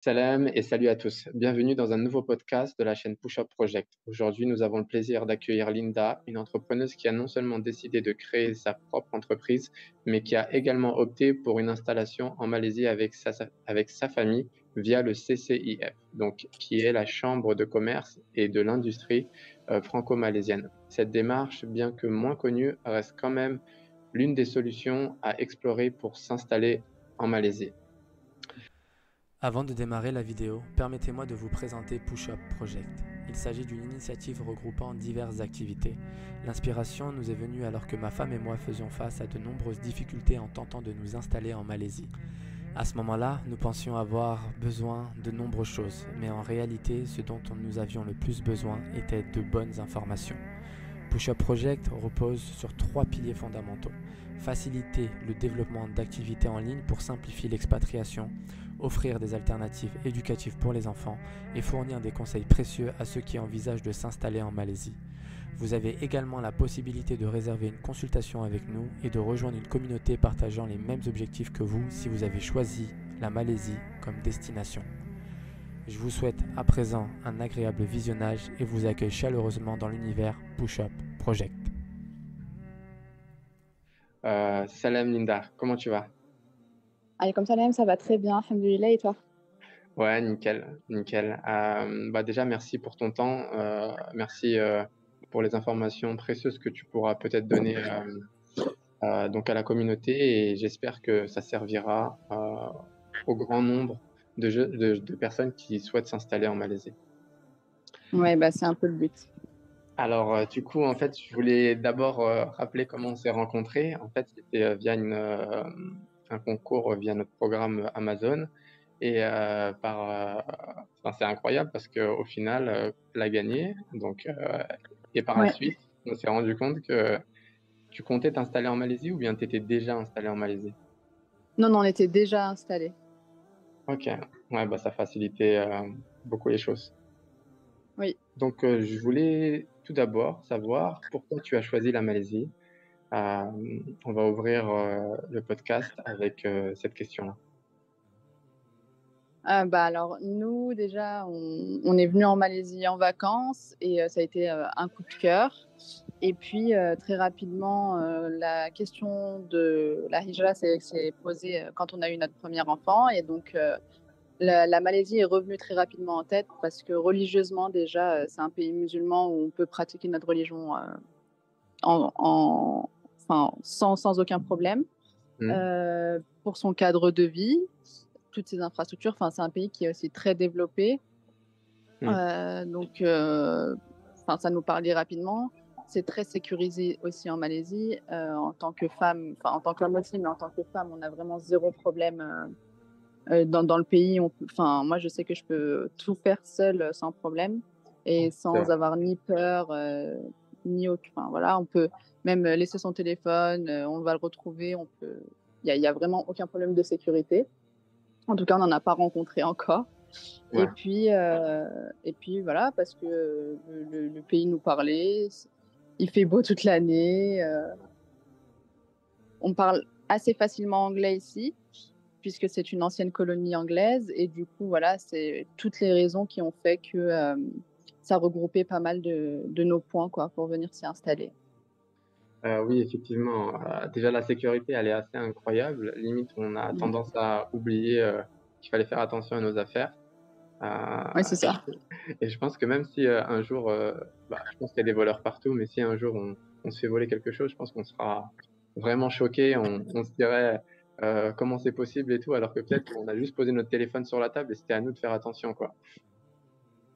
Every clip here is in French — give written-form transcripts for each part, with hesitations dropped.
Salam et salut à tous. Bienvenue dans un nouveau podcast de la chaîne Push Up Project. Aujourd'hui, nous avons le plaisir d'accueillir Linda, une entrepreneuse qui a non seulement décidé de créer sa propre entreprise, mais qui a également opté pour une installation en Malaisie avec sa famille via le CCIF, donc qui est la Chambre de commerce et de l'industrie franco-malaisienne. Cette démarche, bien que moins connue, reste quand même l'une des solutions à explorer pour s'installer en Malaisie. Avant de démarrer la vidéo, permettez-moi de vous présenter Push Up Project. Il s'agit d'une initiative regroupant diverses activités. L'inspiration nous est venue alors que ma femme et moi faisions face à de nombreuses difficultés en tentant de nous installer en Malaisie. À ce moment-là, nous pensions avoir besoin de nombreuses choses, mais en réalité, ce dont nous avions le plus besoin était de bonnes informations. Push Up Project repose sur 3 piliers fondamentaux. Faciliter le développement d'activités en ligne pour simplifier l'expatriation, offrir des alternatives éducatives pour les enfants et fournir des conseils précieux à ceux qui envisagent de s'installer en Malaisie. Vous avez également la possibilité de réserver une consultation avec nous et de rejoindre une communauté partageant les mêmes objectifs que vous si vous avez choisi la Malaisie comme destination. Je vous souhaite à présent un agréable visionnage et vous accueille chaleureusement dans l'univers Push Up Project. Salam Linda, comment tu vas? Allez, comme salam, ça va très bien, alhamdoulilah, et toi? Ouais, nickel, nickel. Déjà, merci pour ton temps. Merci pour les informations précieuses que tu pourras peut-être donner donc à la communauté et j'espère que ça servira au grand nombre de personnes qui souhaitent s'installer en Malaisie. Ouais, bah, c'est un peu le but. Alors, du coup, en fait, je voulais d'abord rappeler comment on s'est rencontrés. En fait, c'était via un concours via notre programme Amazon. Et enfin, c'est incroyable parce qu'au final, tu l'as gagné. Et par la Ouais. suite, on s'est rendu compte que tu comptais t'installer en Malaisie ou bien tu étais déjà installé en Malaisie? Non, on était déjà installés. Ok, ouais, bah, ça facilitait beaucoup les choses. Oui. Donc, je voulais tout d'abord savoir pourquoi tu as choisi la Malaisie. On va ouvrir le podcast avec cette question-là. Bah, alors nous déjà, on est venus en Malaisie en vacances et ça a été, un coup de cœur et puis, très rapidement, la question de la hijra s'est posée, quand on a eu notre premier enfant et donc, la Malaisie est revenue très rapidement en tête parce que religieusement déjà, c'est un pays musulman où on peut pratiquer notre religion, en en enfin, sans aucun problème. Hmm. Pour son cadre de vie, toutes ses infrastructures, enfin, c'est un pays qui est aussi très développé. Hmm. Donc enfin, ça nous parlait rapidement. C'est très sécurisé aussi en Malaisie. En tant que femme, enfin, en tant qu'homme aussi, mais en tant que femme, on a vraiment 0 problème, dans le pays. Enfin, moi, je sais que je peux tout faire seule, sans problème et C'est sans vrai. avoir ni peur, ni aucun enfin, voilà, on peut même, laisser son téléphone, on va le retrouver, on peut il y a vraiment aucun problème de sécurité. En tout cas, on n'en a pas rencontré encore Ouais. et puis voilà, parce que, le pays nous parlait, il fait beau toute l'année, on parle assez facilement anglais ici, puisque c'est une ancienne colonie anglaise et du coup, voilà, c'est toutes les raisons qui ont fait que, ça regroupait pas mal de nos points, quoi, pour venir s'y installer. Oui, effectivement. Déjà, la sécurité, elle est assez incroyable. Limite, on a Mmh. tendance à oublier qu'il fallait faire attention à nos affaires. Ouais, c'est ça. Et je pense que même si un jour, je pense qu'il y a des voleurs partout, mais si un jour on se fait voler quelque chose, je pense qu'on sera vraiment choqué. On se dirait comment c'est possible et tout, alors que peut-être on a juste posé notre téléphone sur la table et c'était à nous de faire attention, quoi.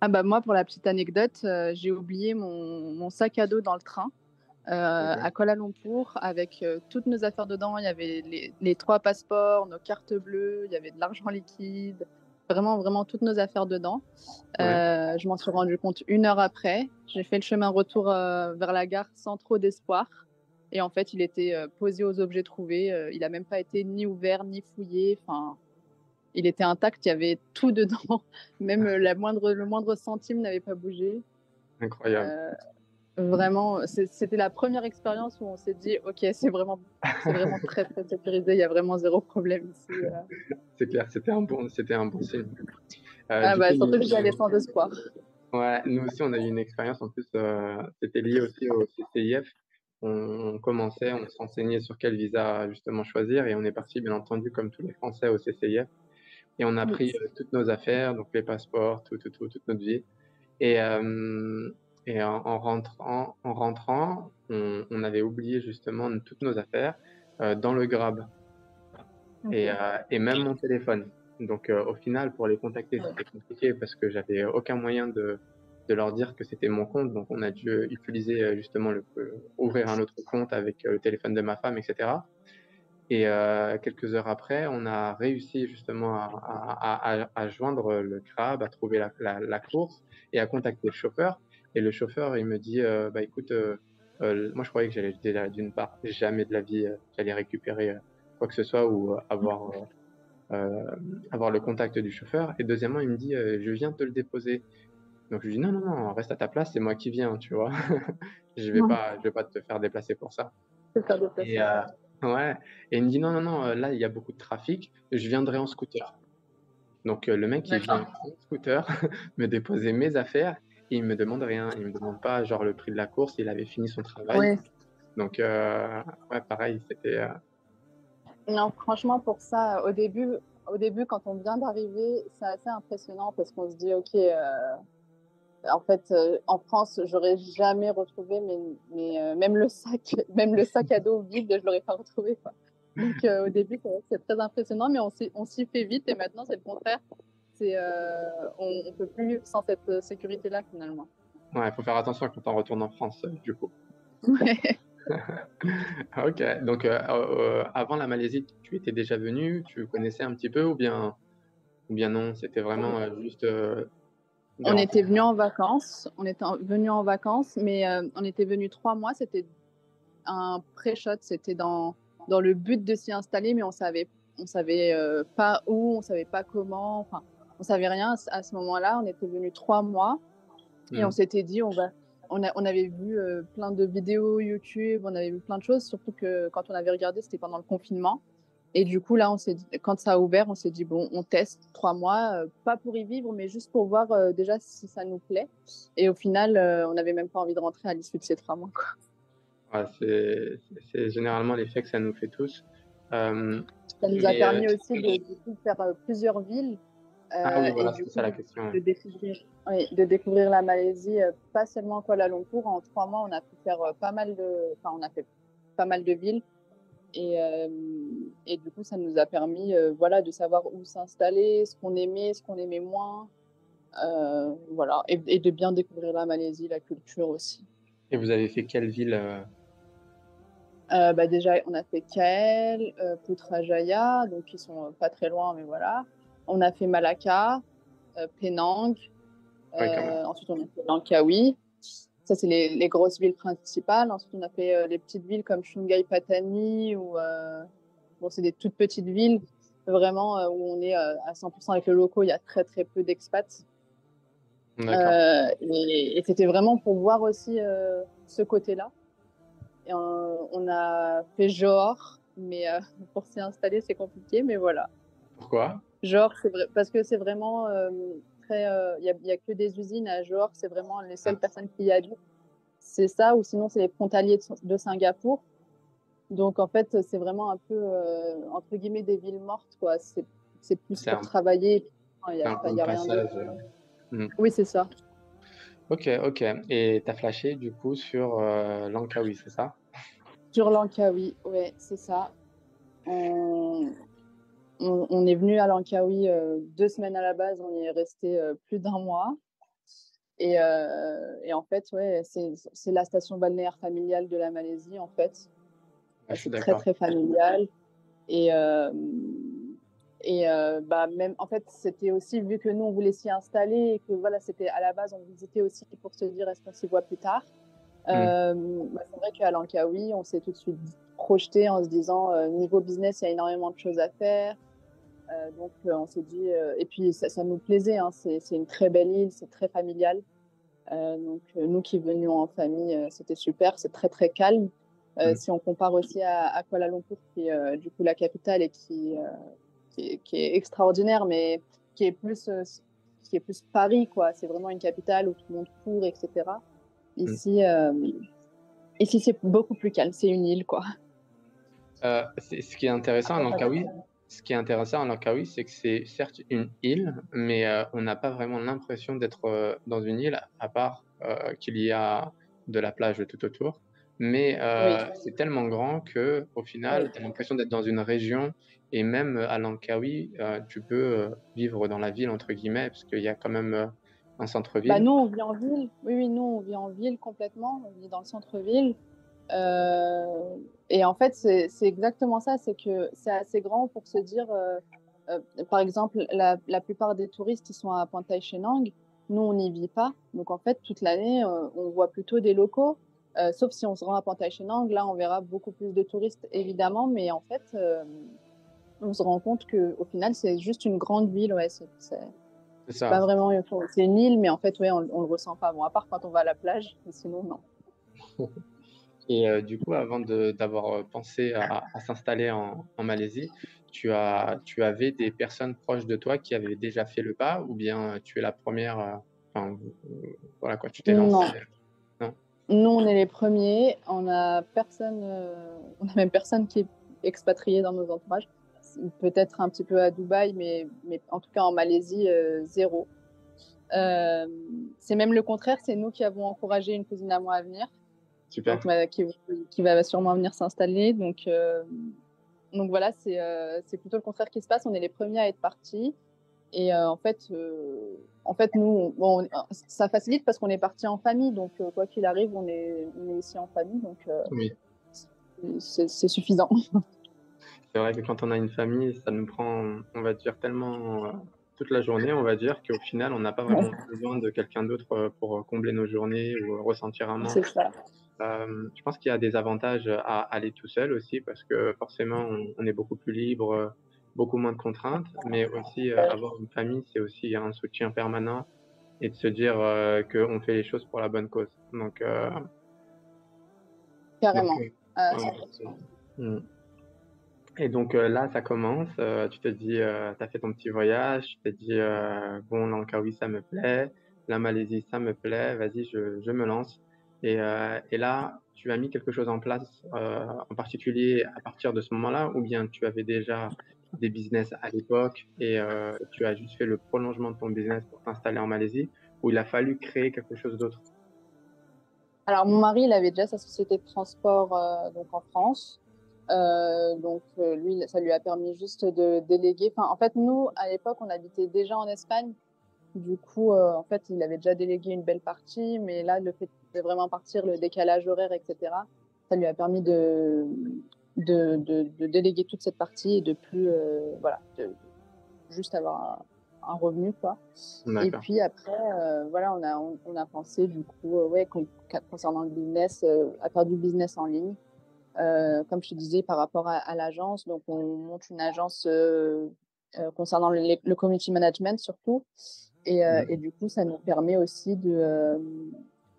Ah bah, moi, pour la petite anecdote, j'ai oublié mon sac à dos dans le train, à Ok. Kuala Lumpur avec, toutes nos affaires dedans. Il y avait les 3 passeports, nos cartes bleues, il y avait de l'argent liquide, vraiment, vraiment toutes nos affaires dedans. Ouais, Je m'en suis rendu compte 1 heure après. J'ai fait le chemin retour, vers la gare sans trop d'espoir et en fait, il était, posé aux objets trouvés, il a même pas été ni ouvert ni fouillé, enfin, il était intact, il y avait tout dedans, même, le moindre centime n'avait pas bougé. incroyable. Heu, Vraiment, c'était la première expérience où on s'est dit, OK, c'est vraiment très, très sécurisé. Il y a vraiment zéro problème ici. C'est clair, c'était un bon signe. Ah Du coup, bah, surtout que j'y allais sans espoir. ouais, nous aussi, on a eu une expérience. En plus, c'était lié aussi au CCIF. On commençait, on se renseignait sur quel visa justement choisir et on est parti, bien entendu, comme tous les Français, au CCIF. Et on a Oui. pris toutes nos affaires, donc les passeports, toute notre vie. Et, on avait oublié justement toutes nos affaires dans le Grab OK. et même mon téléphone. Donc, au final, pour les contacter, c'était compliqué parce que j'avais aucun moyen de leur dire que c'était mon compte. Donc, on a dû utiliser justement ouvrir un autre compte avec le téléphone de ma femme, etc. Et quelques heures après, on a réussi justement à joindre le Grab, à trouver la course et à contacter le chauffeur. Et le chauffeur, il me dit, bah écoute, moi je croyais que j'allais déjà d'une part jamais de la vie j'allais récupérer quoi que ce soit ou avoir le contact du chauffeur. Et deuxièmement, il me dit, je viens te le déposer. Donc je lui dis non, non, non, reste à ta place, c'est moi qui viens, tu vois. Ouais, Je vais pas te faire déplacer pour ça. c'est faire Et déplacer. ouais, et il me dit non, non, non, là il y a beaucoup de trafic, je viendrai en scooter. Donc le mec il vient D'accord. en scooter me déposer mes affaires et il me demande rien, il me demande pas genre le prix de la course, il avait fini son travail. Oui. Donc ouais, pareil, c'était Non, franchement, pour ça, au début, quand on vient d'arriver, c'est assez impressionnant parce qu'on se dit, OK, en fait, en France, j'aurais jamais retrouvé, même le sac à dos vide, je l'aurais pas retrouvé, quoi. Donc, au début, c'est très impressionnant, mais on s'y fait vite et maintenant, c'est le contraire. On peut plus vivre sans cette sécurité-là, finalement. ouais, faut faire attention quand on retourne en France du coup. Ouais. Ah, OK, donc avant la Malaisie, tu étais déjà venu, tu connaissais un petit peu ou bien non, c'était vraiment juste des On était rencontres? venus en vacances, venus en vacances, mais on était venus 3 mois. C'était un pré-shot, c'était dans le but de s'y installer, mais on savait pas où, on savait pas comment, enfin, on savait rien à ce moment-là. On était venus 3 mois et on Mmh. s'était dit, on avait vu plein de vidéos YouTube, on avait vu plein de choses, surtout que quand on avait regardé, c'était pendant le confinement. Et du coup, là, quand ça a ouvert, on s'est dit, bon, on teste 3 mois, pas pour y vivre, mais juste pour voir déjà si ça nous plaît. Et au final, on n'avait même pas envie de rentrer à l'issue de ces 3 mois, quoi. Ouais, c'est généralement l'effet que ça nous fait tous. Hem, Ça nous a mais permis aussi du coup, de faire plusieurs villes ah oui, et voilà, du c'était coup ça la question, ouais. de découvrir la Malaisie, pas seulement Kuala Lumpur. En 3 mois, on a pu faire on a fait pas mal de villes et du coup, ça nous a permis voilà, de savoir où s'installer, ce qu'on aimait moins, voilà, et de bien découvrir la Malaisie, la culture aussi. Et vous avez fait quelle ville, Bah, déjà, on a fait KL, Putrajaya, donc ils sont pas très loin, mais voilà. On a fait Malacca, Penang. ouais, quand même. Ensuite, on a fait Langkawi. Ça, c'est les grosses villes principales. Ensuite, on a fait les petites villes comme Sungai Patani bon, c'est des toutes petites villes vraiment où on est à 100% avec le locaux. Il y a très, très peu d'expats. D'accord. Et c'était vraiment pour voir aussi ce côté-là. Et on a fait Johor, mais pour s'y installer, c'est compliqué, mais voilà. Pourquoi? Johor, c'est vrai, parce que c'est vraiment très. Il y a que des usines à Johor, c'est vraiment les Ah, seules personnes qui y habitent. C'est ça, ou sinon, c'est les frontaliers de Singapour. Donc, en fait, c'est vraiment un peu, entre guillemets, des villes mortes, quoi. C'est plus c'est pour un travailler. Il n'y c'est a, un point il de y a rien d'autre. passage, mmh. Oui, c'est ça. OK, OK, et tu as flashé du coup sur, Langkawi, c'est ça? Sur Langkawi, ouais, c'est ça. On, on est venu à Langkawi 2 semaines à la base, on y est resté plus d'1 mois. Et en fait, ouais, c'est la station balnéaire familiale de la Malaisie, en fait. Ah, je suis C'est très, d'accord. très familial. Et, bah, même, en fait, c'était aussi, vu que nous, on voulait s'y installer et que voilà, c'était à la base, on visitait aussi pour se dire, est-ce qu'on s'y voit plus tard. Mmh. Bah, c'est vrai qu'à Langkawi, on s'est tout de suite projeté en se disant, niveau business, il y a énormément de choses à faire. Donc, on s'est dit, et puis ça nous plaisait, hein, c'est une très belle île, c'est très familial. Nous qui venions en famille, c'était super, c'est très très calme. Mm. Si on compare aussi à Kuala Lumpur, qui est du coup la capitale et qui est extraordinaire, mais qui est plus, euh, qui est plus Paris, quoi. C'est vraiment une capitale où tout le monde court, etc. Mm. Ici, ici c'est beaucoup plus calme, c'est une île, quoi. Ce qui est intéressant à Langkawi, c'est que c'est certes une île, mais on n'a pas vraiment l'impression d'être dans une île, à part qu'il y a de la plage tout autour. Mais Oui, c'est tellement grand que, au final, oui. tu as l'impression d'être dans une région. Et même à Langkawi, tu peux vivre dans la ville, entre guillemets, parce qu'il y a quand même un Bah, centre-ville. nous, on vit en ville. Oui, oui, nous, on vit en ville complètement. On vit dans le centre-ville. Euh, et en fait, c'est exactement ça. C'est que c'est assez grand pour se dire, par exemple, la plupart des touristes, ils sont à Pantai Chenang. Nous, on n'y vit pas. Donc, en fait, toute l'année, on voit plutôt des locaux. Sauf si on se rend à Pantai Chenang. Là, on verra beaucoup plus de touristes, évidemment. Mais en fait, on se rend compte qu'au final, c'est juste une grande ville. Ouais, C'est c'est ça. pas vraiment, c'est une île, mais en fait, ouais, on le ressent pas. Bon, à part quand on va à la plage, mais sinon, non. Et du coup, avant d'avoir pensé à s'installer en Malaisie, tu avais des personnes proches de toi qui avaient déjà fait le pas, ou bien tu es la première, enfin, voilà quoi, tu t'es lancé. Non, Non? nous, on est les premiers. On a même personne qui est expatrié dans nos entourages. Peut-être un petit peu à Dubaï, mais en tout cas en Malaisie, zéro. Euh, c'est même le contraire. C'est nous qui avons encouragé une cousine à moi à venir, Super. donc qui va sûrement venir s'installer. Donc voilà, c'est plutôt le contraire qui se passe. On est les premiers à être partis. Et en fait, nous, bon, ça facilite parce qu'on est parti en famille. Donc, quoi qu'il arrive, on est ici en famille. Donc, Oui. c'est suffisant. C'est vrai que quand on a une famille, ça nous prend, on va dire, tellement toute la journée, on va dire, qu'au final, on n'a pas vraiment besoin de quelqu'un d'autre pour combler nos journées ou ressentir un manque. C'est ça. Je pense qu'il y a des avantages à aller tout seul aussi parce que forcément, on est beaucoup plus libre, beaucoup moins de contraintes, mais aussi avoir une famille, c'est aussi un soutien permanent et de se dire qu'on fait les choses pour la bonne cause. Donc, Carrément. À ouais. 100%. Mm. Et donc là, ça commence, tu te dis, tu as fait ton petit voyage, tu t'es dit, bon, Langkawi, ça me plaît, la Malaisie, ça me plaît, vas-y, je me lance. Et là, tu as mis quelque chose en place, en particulier à partir de ce moment-là, ou bien tu avais déjà des business à l'époque et tu as juste fait le prolongement de ton business pour t'installer en Malaisie, ou il a fallu créer quelque chose d'autre? Alors, mon mari, il avait déjà sa société de transport donc en France. Lui, ça lui a permis juste de déléguer. Enfin, en fait, nous, à l'époque, on habitait déjà en Espagne. Du coup, en fait, il avait déjà délégué une belle partie, mais là, le fait de vraiment partir, le décalage horaire, etc., ça lui a permis de déléguer toute cette partie et de plus, voilà, de juste avoir un revenu, quoi. Et D'accord. puis après, voilà, on a pensé, du coup, ouais, concernant le business, à faire du business en ligne. Comme je te disais, par rapport à l'agence, donc on monte une agence concernant le community management surtout. Et Mhm. du coup, ça nous permet aussi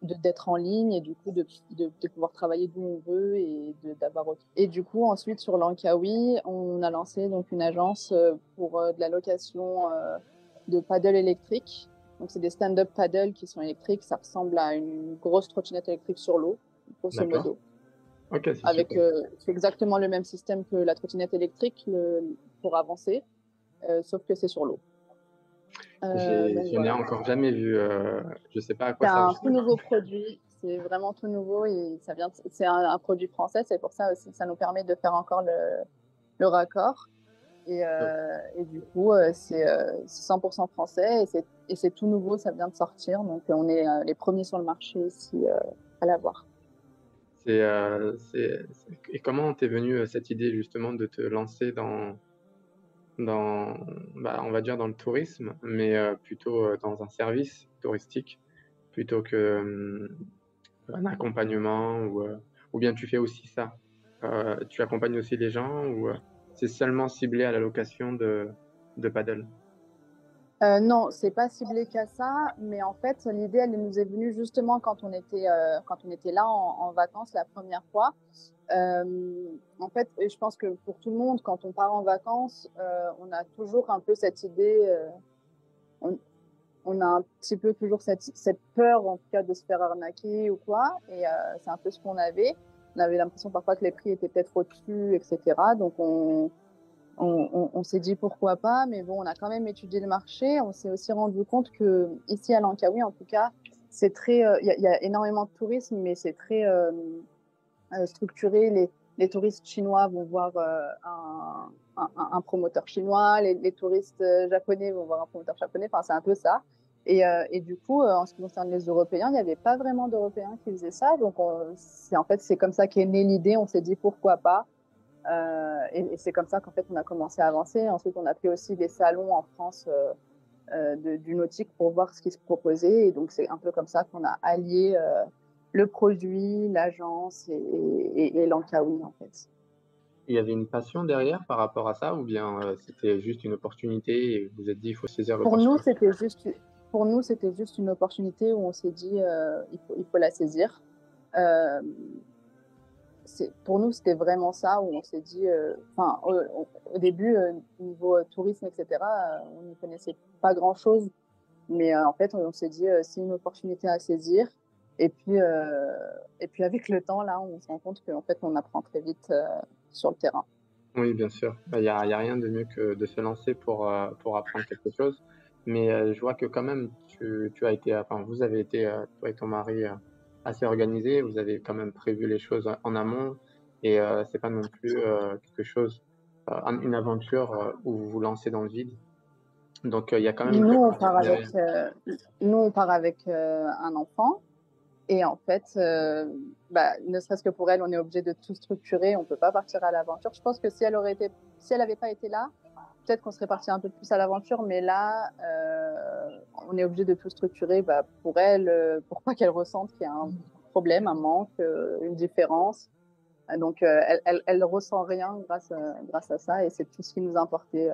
d'être en ligne et du coup de pouvoir travailler d'où on veut d'avoir autre. Et du coup, ensuite, sur Langkawi, on a lancé donc une agence pour de la location de paddles électriques. Donc, c'est des stand-up paddles qui sont électriques. Ça ressemble à une grosse trottinette électrique sur l'eau, grosso D'accord. modo. Ok, c'est super. C'est exactement le même système que la trottinette électrique pour avancer, sauf que c'est sur l'eau. Donc Je n'ai voilà. encore jamais vu, je sais pas à quoi C'est ça un tout ressemble. nouveau produit, c'est vraiment tout nouveau et c'est un produit français, c'est pour ça aussi que ça nous permet de faire encore le raccord. Et du coup, c'est 100% français et c'est tout nouveau, ça vient de sortir, donc on est les premiers sur le marché ici à l'avoir. Et comment t'es venue cette idée justement de te lancer dans, bah, on va dire dans le tourisme, mais plutôt dans un service touristique plutôt que un accompagnement ou bien tu fais aussi ça. Tu accompagnes aussi les gens ou c'est seulement ciblé à la location de paddle? Non, c'est pas ciblé qu'à ça, mais en fait, l'idée, elle nous est venue justement quand on était là en vacances la première fois. En fait, et je pense que pour tout le monde, quand on part en vacances, on a toujours un peu cette idée, on, on a un petit peu toujours cette peur, en tout cas, de se faire arnaquer ou quoi. Et c'est un peu ce qu'on avait. On avait l'impression parfois que les prix étaient peut-être au-dessus, etc. Donc, on s'est dit pourquoi pas, mais bon, on a quand même étudié le marché. On s'est aussi rendu compte que ici à Langkawi, en tout cas, c'est très, y a énormément de tourisme, mais c'est très structuré. Les touristes chinois vont voir un promoteur chinois, les touristes japonais vont voir un promoteur japonais. Enfin, c'est un peu ça. Et du coup, en ce qui concerne les Européens, il n'y avait pas vraiment d'Européens qui faisaient ça. Donc, en fait, c'est comme ça qu'est née l'idée. On s'est dit pourquoi pas. Et c'est comme ça qu'en fait on a commencé à avancer. Ensuite, on a fait aussi des salons en France du nautique pour voir ce qui se proposait. Et donc, c'est un peu comme ça qu'on a allié le produit, l'agence et Langkawi en fait. Il y avait une passion derrière par rapport à ça ou bien c'était juste une opportunité et vous vous êtes dit il faut saisir Pour nous, l'opportunité? c'était juste, pour nous, c'était juste une opportunité où on s'est dit il faut la saisir. Euh, pour nous, c'était vraiment ça où on s'est dit, au début, niveau tourisme, etc., on n'y connaissait pas grand-chose. Mais en fait, on s'est dit, c'est une opportunité à saisir. Et puis avec le temps, là, on se rend compte qu'en fait, on apprend très vite sur le terrain. Oui, bien sûr. Bah, il y a rien de mieux que de se lancer pour apprendre quelque chose. Mais je vois que quand même, tu as été, enfin, vous avez été, toi et ton mari, assez organisés. Vous avez quand même prévu les choses en amont et c'est pas non plus quelque chose, une aventure où vous vous lancez dans le vide. Donc il y a quand même une Nous, on préparation part avec, derrière. nous, on part avec un enfant. Et en fait, ne serait-ce que pour elle, on est obligé de tout structurer. On ne peut pas partir à l'aventure. Je pense que si elle n'avait pas été là, peut-être qu'on serait parti un peu plus à l'aventure. Mais là, on est obligé de tout structurer pour elle, pour pas qu'elle ressente qu'il y a un problème, un manque, une différence. Donc, elle ressent rien grâce à ça. Et c'est tout ce qui nous importait.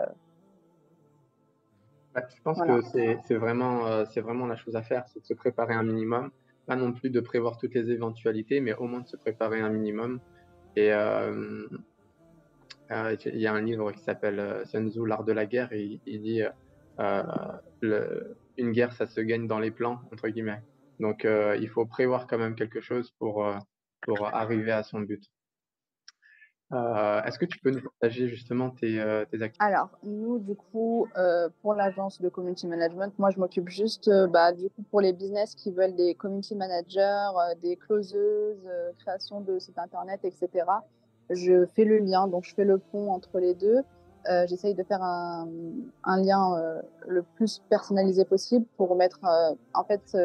Bah, je pense Voilà. que c'est vraiment la chose à faire, c'est de se préparer un minimum. Pas non plus de prévoir toutes les éventualités, mais au moins de se préparer un minimum. Et il y a un livre qui s'appelle Sun Tzu, L'art de la guerre, et il dit euh, une guerre, ça se gagne dans les plans, entre guillemets. Donc, il faut prévoir quand même quelque chose pour arriver à son but. Est-ce que tu peux nous partager justement tes activités? Alors, nous, du coup, pour l'agence de community management, moi, je m'occupe juste, du coup, pour les business qui veulent des community managers, des closeuses, création de sites internet, etc. Je fais le lien, donc je fais le pont entre les deux. J'essaye de faire un lien le plus personnalisé possible pour mettre, en fait,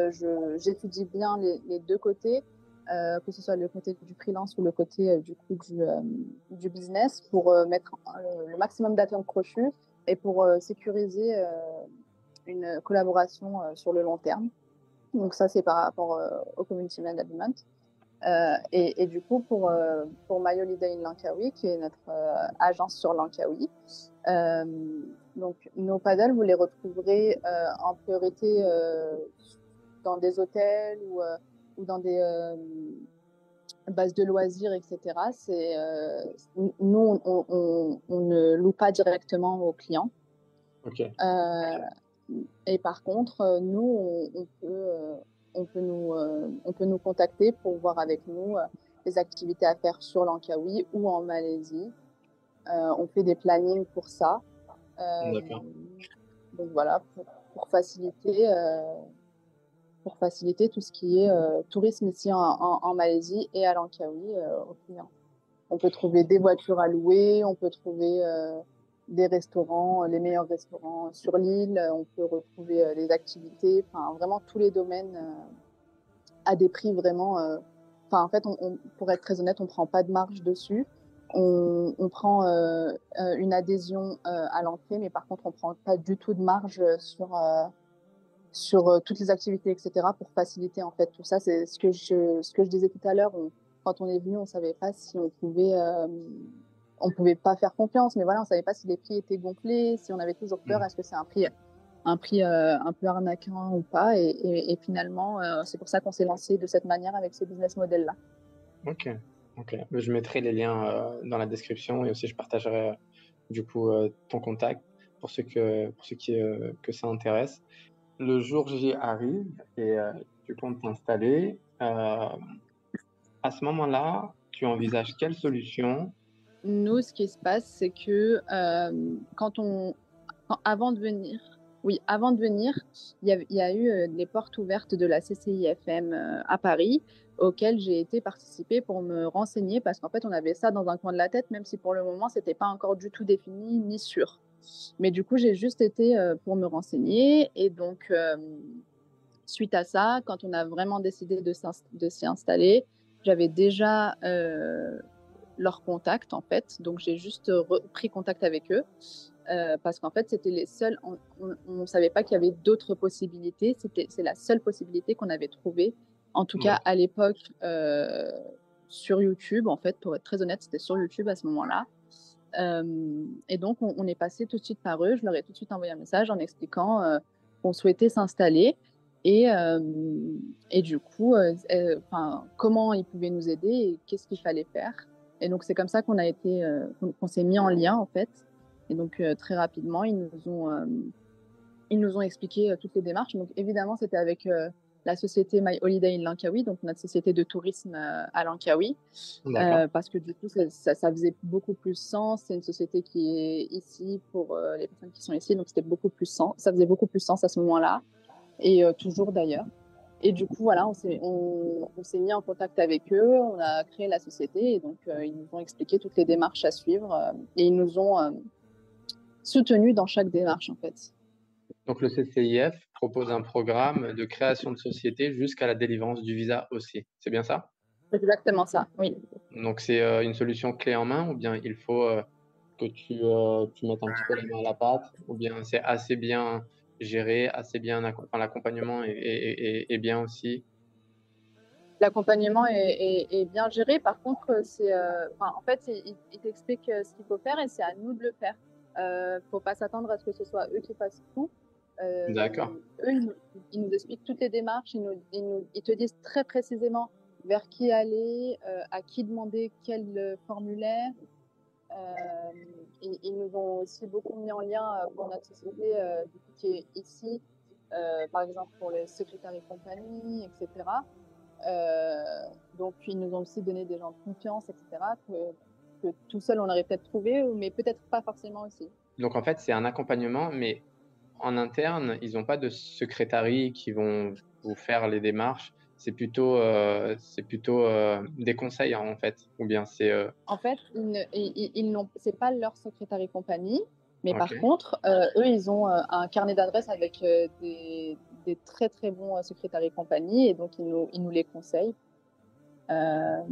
j'étudie bien les deux côtés, que ce soit le côté du freelance ou le côté du business, pour mettre le maximum d'atomes crochus et pour sécuriser une collaboration sur le long terme. Donc ça, c'est par rapport au community management. Et du coup, pour My Holiday in Langkawi, qui est notre agence sur Langkawi, euh, donc nos paddles, vous les retrouverez en priorité dans des hôtels ou dans des bases de loisirs, etc. Nous, on ne loue pas directement aux clients. Ok. Euh, et par contre, nous, on peut nous contacter pour voir avec nous les activités à faire sur Langkawi ou en Malaisie. On fait des plannings pour ça. Euh, D'accord. donc voilà, pour faciliter tout ce qui est tourisme ici en Malaisie et à Langkawi aux clients. On peut trouver des voitures à louer, on peut trouver des restaurants, les meilleurs restaurants sur l'île, on peut retrouver les activités, enfin vraiment tous les domaines à des prix vraiment. En fait, pour être très honnête, on ne prend pas de marge dessus. On prend une adhésion à l'entrée, mais par contre, on ne prend pas du tout de marge sur toutes les activités, etc., pour faciliter en fait tout ça. C'est ce que je disais tout à l'heure. Quand on est venu, on ne savait pas si on pouvait pas faire confiance, mais voilà, on ne savait pas si les prix étaient gonflés, si on avait toujours peur, est-ce que c'est un prix un prix un peu arnaquant ou pas. Et finalement, c'est pour ça qu'on s'est lancé de cette manière avec ce business model-là. Ok, ok. Je mettrai les liens dans la description et aussi je partagerai du coup ton contact pour ceux que ça intéresse. Le jour J arrive et tu comptes t'installer. À ce moment-là, tu envisages quelle solution? Nous, ce qui se passe, c'est que avant de venir, oui, avant de venir, il y a eu les portes ouvertes de la CCIFM à Paris, auxquelles j'ai été participer pour me renseigner, parce qu'en fait, on avait ça dans un coin de la tête, même si pour le moment, c'était pas encore du tout défini ni sûr. Mais du coup, j'ai juste été pour me renseigner. Et donc, suite à ça, quand on a vraiment décidé de s'y installer, j'avais déjà leur contact, en fait. Donc, j'ai juste pris contact avec eux. Parce qu'en fait, c'était les seuls. On ne savait pas qu'il y avait d'autres possibilités. C'est la seule possibilité qu'on avait trouvée. En tout cas, Ouais. à l'époque, sur YouTube, en fait, pour être très honnête, c'était sur YouTube à ce moment-là. Et donc, on est passé tout de suite par eux. Je leur ai tout de suite envoyé un message en expliquant qu'on souhaitait s'installer et, du coup, comment ils pouvaient nous aider et qu'est-ce qu'il fallait faire. Et donc, c'est comme ça qu'on s'est mis en lien, en fait. Et donc, très rapidement, ils nous ont expliqué toutes les démarches. Donc, évidemment, c'était avec la société My Holiday in Langkawi, donc notre société de tourisme à Langkawi, D'accord. parce que du coup, ça faisait beaucoup plus sens. C'est une société qui est ici pour les personnes qui sont ici, donc c'était beaucoup plus sens. Ça faisait beaucoup plus sens à ce moment-là, et toujours d'ailleurs. Et du coup, voilà, on s'est mis en contact avec eux, on a créé la société, et donc ils nous ont expliqué toutes les démarches à suivre, et ils nous ont soutenus dans chaque démarche, en fait. Donc le CCIF propose un programme de création de société jusqu'à la délivrance du visa aussi. C'est bien ça? C'est exactement ça, oui. Donc c'est une solution clé en main ou bien il faut que tu mettes un petit peu la main à la pâte ou bien c'est assez bien géré, assez bien enfin, l'accompagnement est bien aussi? L'accompagnement est bien géré. Par contre, en fait, il t'explique ce qu'il faut faire et c'est à nous de le faire. Faut pas s'attendre à ce que ce soit eux qui fassent tout. D'accord. Eux, ils nous expliquent toutes les démarches. Ils te disent très précisément vers qui aller, à qui demander quel formulaire. Ils nous ont aussi beaucoup mis en lien pour notre société du coup, qui est ici, par exemple pour les secrétaires et compagnie, etc. Donc, ils nous ont aussi donné des gens de confiance, etc., que tout seul, on aurait peut-être trouvé, mais peut-être pas forcément aussi. Donc en fait, c'est un accompagnement, mais en interne, ils n'ont pas de secrétariat qui vont vous faire les démarches. C'est plutôt des conseils en fait, ou bien c'est En fait, c'est pas leur secrétaire et compagnie, mais ok. par contre, eux, ils ont un carnet d'adresses avec des très très bons secrétaires et compagnie, et donc ils nous les conseillent. Euh,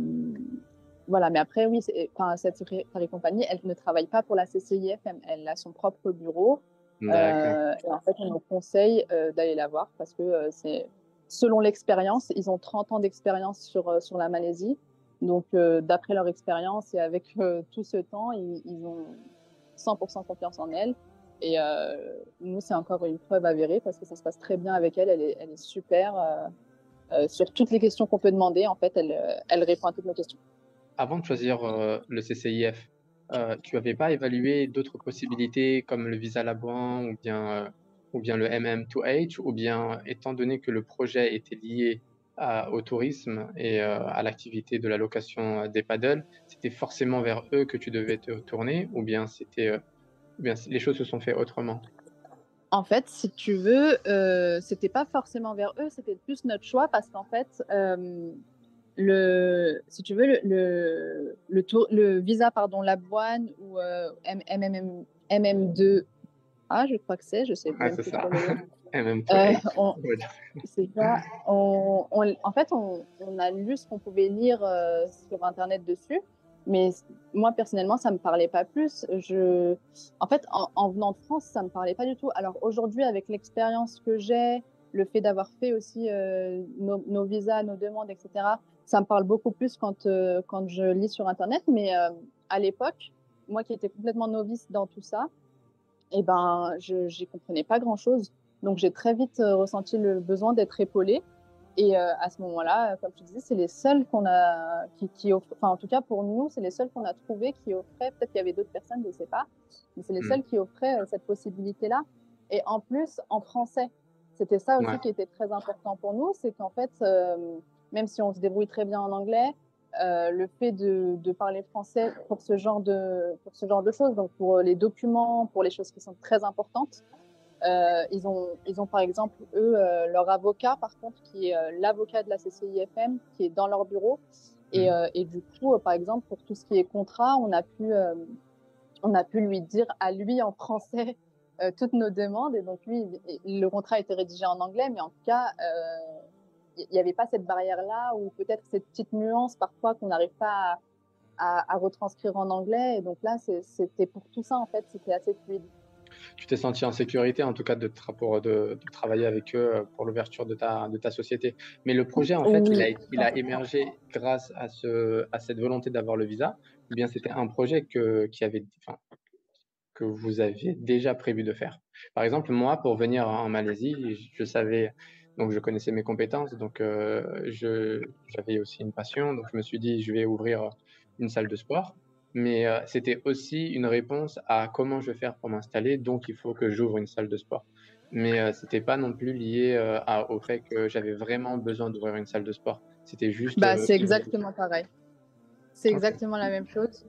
voilà, mais après, oui, cette secrétaire et compagnie, elle ne travaille pas pour la CCIF, elle a son propre bureau. D'accord. Et en fait, on nous conseille d'aller la voir parce que c'est selon l'expérience, ils ont 30 ans d'expérience sur la Malaisie. Donc, d'après leur expérience et avec tout ce temps, ils ont 100% confiance en elle. Et nous, c'est encore une preuve avérée parce que ça se passe très bien avec elle. Elle est super. Sur toutes les questions qu'on peut demander, en fait, elle répond à toutes nos questions. Avant de choisir le CCIF, tu n'avais pas évalué d'autres possibilités comme le visa Labuan ou bien le MM2H, ou bien étant donné que le projet était lié au tourisme et à l'activité de la location des paddles, c'était forcément vers eux que tu devais te tourner, ou bien les choses se sont fait autrement? En fait, si tu veux, c'était pas forcément vers eux, c'était plus notre choix parce qu'en fait, si tu veux, le visa, pardon, Labuan ou MM2A, je crois que je sais Ah, même c'est plus ça. trop le nom. Euh, MM2H. on, c'est ça. En fait, on a lu ce qu'on pouvait lire sur Internet dessus, mais moi, personnellement, ça ne me parlait pas plus. En fait, en venant de France, ça ne me parlait pas du tout. Alors aujourd'hui, avec l'expérience que j'ai, le fait d'avoir fait aussi nos visas, nos demandes, etc., ça me parle beaucoup plus quand je lis sur Internet. Mais à l'époque, moi qui étais complètement novice dans tout ça, eh ben, j'y comprenais pas grand-chose. Donc, j'ai très vite ressenti le besoin d'être épaulée. Et à ce moment-là, comme tu disais, c'est les seuls qu'on a qui offrent, enfin en tout cas pour nous, c'est les seuls qu'on a trouvés qui offraient, peut-être qu'il y avait d'autres personnes, je ne sais pas, mais c'est les seuls qui offraient cette possibilité-là. Et en plus, en français. C'était ça aussi qui était très important pour nous, c'est qu'en fait, même si on se débrouille très bien en anglais, le fait de parler français pour ce genre de choses, donc pour les documents, pour les choses qui sont très importantes, ils ont par exemple, eux, leur avocat, par contre, qui est l'avocat de la CCIFM, qui est dans leur bureau. Et du coup, par exemple, pour tout ce qui est contrat, on a pu lui dire à lui en français toutes nos demandes. Et donc, lui, le contrat a été rédigé en anglais, mais en tout cas, il n'y avait pas cette barrière-là, ou peut-être cette petite nuance parfois qu'on n'arrive pas à retranscrire en anglais. Et donc là, c'était pour tout ça, en fait, c'était assez fluide. Tu t'es senti en sécurité, en tout cas, de travailler avec eux pour l'ouverture de ta société. Mais le projet, en fait, Oui. il a émergé grâce à cette volonté d'avoir le visa, ou bien c'était un projet que vous aviez déjà prévu de faire? Par exemple, moi, pour venir en Malaisie, je savais, donc je connaissais mes compétences, donc j'avais aussi une passion, donc je me suis dit: «Je vais ouvrir une salle de sport». Mais c'était aussi une réponse à comment je vais faire pour m'installer, donc il faut que j'ouvre une salle de sport. Mais c'était pas non plus lié, au fait que j'avais vraiment besoin d'ouvrir une salle de sport. C'était juste, Bah, c'est une exactement pareil. C'est OK. exactement la même chose.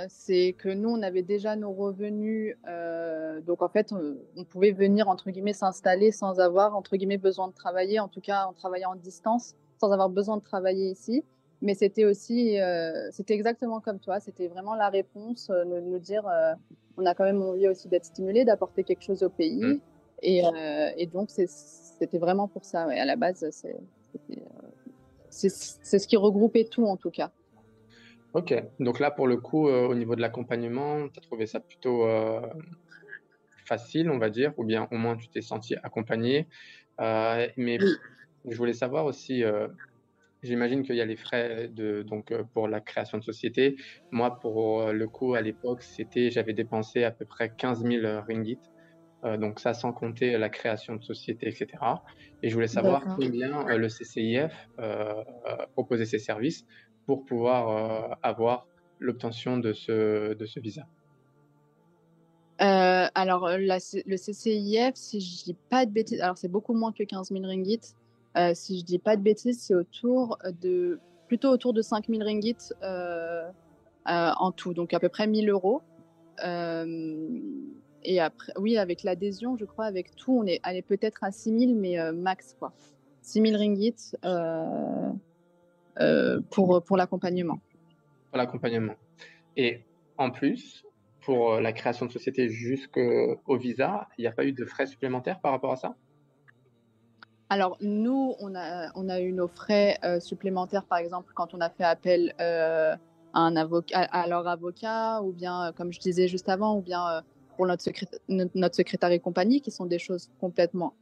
C'est que nous, on avait déjà nos revenus, donc en fait, on pouvait venir entre guillemets «s'installer» sans avoir entre guillemets «besoin de travailler», en tout cas en travaillant en distance, sans avoir besoin de travailler ici. Mais c'était aussi, c'était exactement comme toi, c'était vraiment la réponse, nous dire, on a quand même envie aussi d'être stimulés, d'apporter quelque chose au Mmh. pays. Et donc c'était vraiment pour ça, ouais, à la base, c'est ce qui regroupait tout en tout cas. OK. Donc là, pour le coup, au niveau de l'accompagnement, tu as trouvé ça plutôt, facile, on va dire, ou bien au moins tu t'es senti accompagné? Mais Oui. je voulais savoir aussi, j'imagine qu'il y a les frais pour la création de société. Moi, pour, le coup, à l'époque, j'avais dépensé à peu près 15 000 ringgit, donc ça sans compter la création de société et cetera, et je voulais savoir D'accord. combien, le CCIF, proposait ses services pour pouvoir, avoir l'obtention de ce visa. Alors, le CCIF, si je dis pas de bêtises, alors c'est beaucoup moins que 15 000 ringgit. Si je dis pas de bêtises, c'est plutôt autour de 5 000 ringgit, en tout, donc à peu près 1 000 €. Et après oui, avec l'adhésion, je crois, avec tout, on est allé peut-être à 6 000, mais max quoi. 6 000 ringgit, pour l'accompagnement. Pour l'accompagnement, et en plus, pour, la création de société jusqu'au visa, il n'y a pas eu de frais supplémentaires par rapport à ça? Alors nous, on a eu nos frais, supplémentaires, par exemple, quand on a fait appel, à leur avocat, ou bien, comme je disais juste avant, ou bien, pour notre secrétaire et compagnie, qui sont des choses complètement,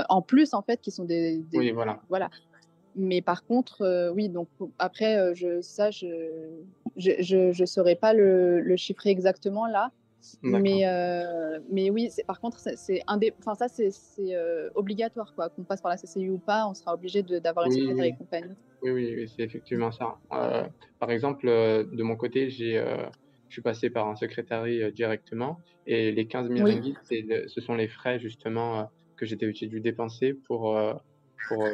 en plus, en fait, qui sont Oui, voilà. voilà. Mais par contre, oui, donc après, je saurais pas le chiffrer exactement là. D'accord. Mais oui, par contre, enfin ça, c'est obligatoire, quoi. Qu'on passe par la CCI ou pas, on sera obligé d'avoir une Oui, secrétaire et oui. compagnie. Oui, oui, oui, c'est effectivement ça. Par exemple, de mon côté, je suis passé par un secrétariat, directement, et les 15 000 Oui, ringgit, ce sont les frais justement, que j'ai dû dépenser pour,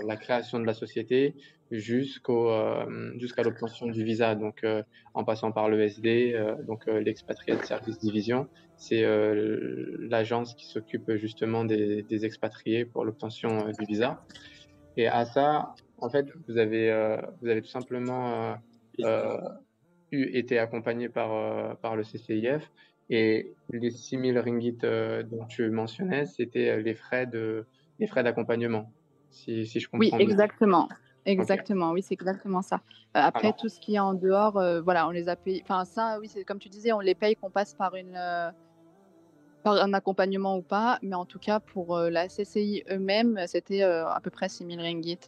la création de la société jusqu'à l'obtention du visa. Donc, en passant par l'ESD, l'Expatriate Service Division. C'est, l'agence qui s'occupe justement des expatriés pour l'obtention, du visa. Et à ça, en fait, vous avez tout simplement, heu, été accompagné par le CCIF, et les 6 000 ringgit, dont tu mentionnais, c'était, les frais d'accompagnement, si je oui, comprends bien? exactement. OK. Exactement, oui, c'est exactement ça. Après Alors tout ce qui est en dehors, voilà, on les a payés, enfin ça, oui, c'est comme tu disais, on les paye, qu'on passe par un accompagnement ou pas. Mais en tout cas, pour, la CCI eux-mêmes, c'était, à peu près 6 000 ringgit,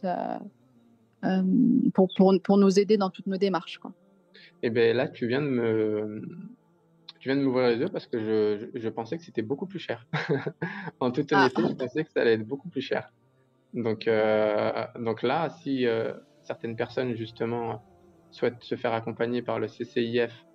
pour nous aider dans toutes nos démarches, quoi. et beh, là, tu viens de m'ouvrir les yeux parce que je pensais que c'était beaucoup plus cher. En toute Ah, honnêteté, je pensais que ça allait être beaucoup plus cher. Donc là, si, certaines personnes justement souhaitent se faire accompagner par le CCIF,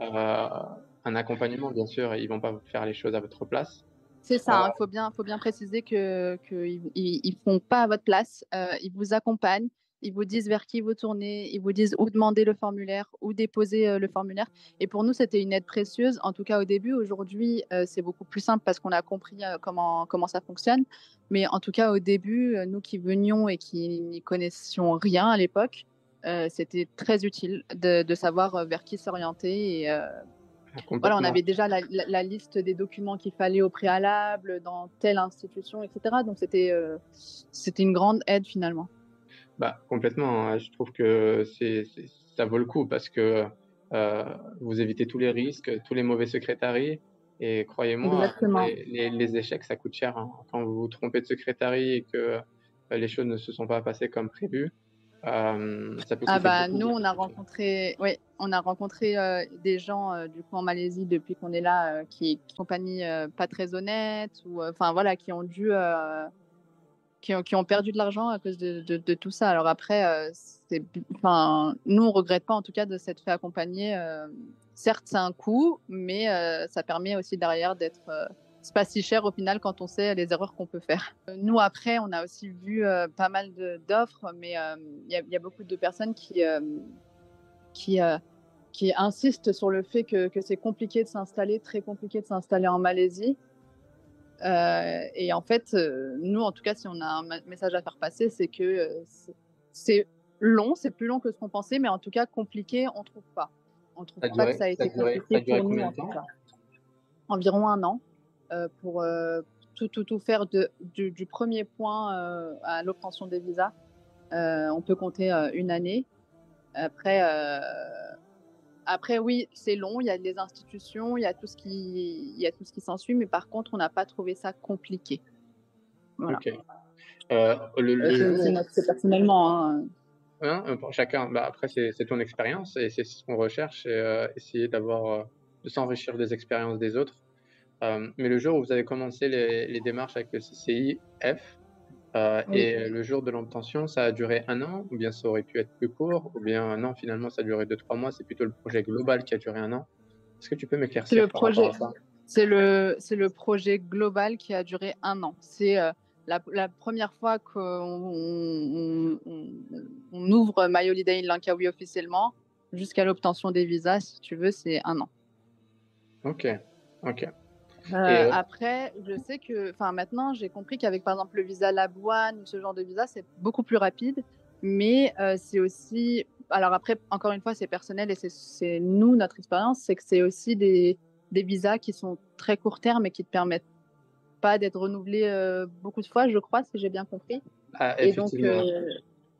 un accompagnement bien sûr, ils vont pas faire les choses à votre place. c'est Heu, ça, il faut bien préciser qu'ils font pas à votre place, ils vous accompagnent, ils vous disent vers qui vous tournez, ils vous disent où demander le formulaire, où déposer, le formulaire et pour nous, c'était une aide précieuse, en tout cas au début. Aujourd'hui, c'est beaucoup plus simple parce qu'on a compris, comment ça fonctionne. Mais en tout cas au début, nous qui venions et qui n'y connaissions rien à l'époque, c'était très utile de savoir, vers qui s'orienter et voilà, on complètement. avait déjà la liste des documents qu'il fallait au préalable dans telle institution et cetera, donc c'était une grande aide finalement. Bah, complètement, hein. Je trouve que ça vaut le coup parce que, heu, vous évitez tous les risques, tous les mauvais secrétariats et croyez-moi, Exactement. les échecs, ça coûte cher, hein. Quand vous vous trompez de secrétariat et que, les choses ne se sont pas passées comme prévu, ça peut Ah coûter bah, beaucoup, nous, beaucoup plus cher. on a rencontré, des gens, du coup en Malaisie depuis qu'on est là, qui compagnie, pas très honnêtes ou, enfin voilà, qui ont dû, qui ont perdu de l'argent à cause de tout ça. Alors après, enfin, nous, on regrette pas en tout cas de s'être fait accompagner. Certes, c'est un coût, mais ça permet aussi derrière d'être. C'est pas si cher au final quand on sait les erreurs qu'on peut faire. Nous, après, on a aussi vu pas mal d'offres, mais il y a beaucoup de personnes qui, euh, qui insistent sur le fait que c'est compliqué de s'installer, très compliqué de s'installer en Malaisie. Et en fait, nous, en tout cas, si on a un message à faire passer, c'est que c'est long, c'est plus long que ce qu'on pensait, mais en tout cas, compliqué, on trouve pas. On trouve pas que ça a été Ça compliqué a duré pour nous, combien en de tout temps? cas. Environ un an pour tout faire du premier point à l'obtention des visas. On peut compter une année. Après, après, oui, c'est long, il y a les institutions, il y a tout ce qui s'ensuit, mais par contre, on n'a pas trouvé ça compliqué. Voilà. OK. Le jour C'est personnellement, hein. hein, pour chacun, bah, après c'est ton expérience et c'est ce qu'on recherche et essayer d'avoir, de s'enrichir des expériences des autres. Mais le jour où vous avez commencé les démarches avec le CCIF, Oui. et le jour de l'obtention, ça a duré un an ou bien ça aurait pu être plus court ou bien non, finalement ça a duré 2 3 mois, c'est plutôt le projet global qui a duré un an? Est-ce que tu peux C'est le m'éclaircir par rapport projet à ça? c'est le projet global qui a duré un an. C'est, la 1re fois qu'on on ouvre My Holiday in Langkawi officiellement jusqu'à l'obtention des visas, si tu veux, c'est un an. OK, OK et Après, je sais que enfin, maintenant, j'ai compris qu'avec, par exemple, le visa Labuan ou ce genre de visa, c'est beaucoup plus rapide, mais c'est aussi alors après, encore une fois, c'est personnel et c'est nous, notre expérience, c'est que c'est aussi des visas qui sont très court terme et qui te permettent pas d'être renouvelés, beaucoup de fois, je crois, si j'ai bien compris ah et donc effectivement.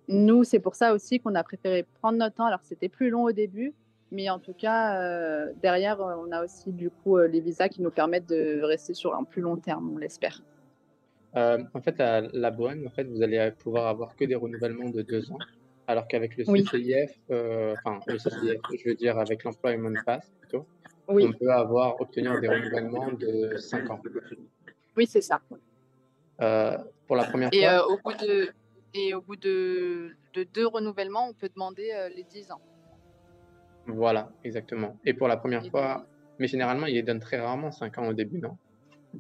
nous, c'est pour ça aussi qu'on a préféré prendre notre temps. Alors c'était plus long au début, mais en tout cas, derrière, on a aussi du coup, les visas qui nous permettent de rester sur un plus long terme, on l'espère. En fait, la Bohème, en fait, vous allez pouvoir avoir que des renouvellements de 2 ans, alors qu'avec le Oui, CCIF, enfin le CCIF, je veux dire avec l'Employment Pass plutôt, oui, on peut obtenir des renouvellements de 5 ans. oui, c'est ça Pour la première et fois au bout de 2 renouvellements, on peut demander, les 10 ans voilà, exactement et pour la première et fois mais généralement, ils les donnent très rarement 5 ans au début, non?